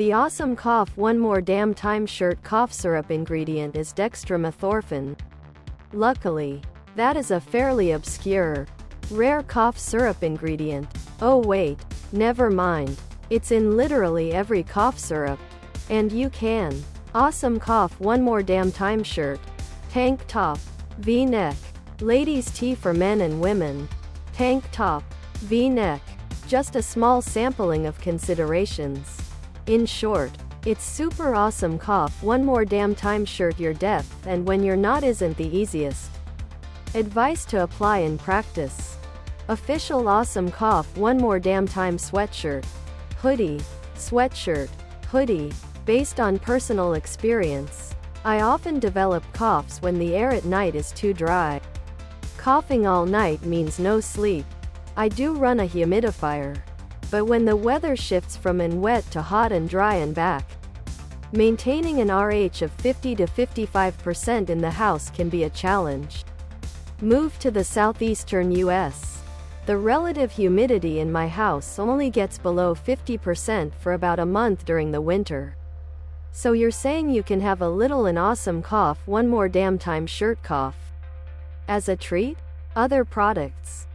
The awesome cough one more damn time shirt cough syrup ingredient is dextromethorphan. Luckily, that is a fairly obscure, rare cough syrup ingredient. Oh wait, never mind. It's in literally every cough syrup. And you can. Awesome cough one more damn time shirt. Tank top. V-neck. Ladies tee for men and women. Tank top. V-neck. Just a small sampling of considerations. In short, it's super awesome cough one more damn time shirt. Your depth and when you're not isn't the easiest. Advice to apply in practice. Official awesome cough one more damn time sweatshirt. Hoodie. Sweatshirt. Hoodie. Based on personal experience, I often develop coughs when the air at night is too dry. Coughing all night means no sleep. I do run a humidifier. But when the weather shifts from wet to hot and dry and back, maintaining an RH of 50 to 55% in the house can be a challenge. Move to the southeastern US. The relative humidity in my house only gets below 50% for about a month during the winter. So you're saying you can have a little an awesome cough one more damn time shirt cough as a treat? Other products.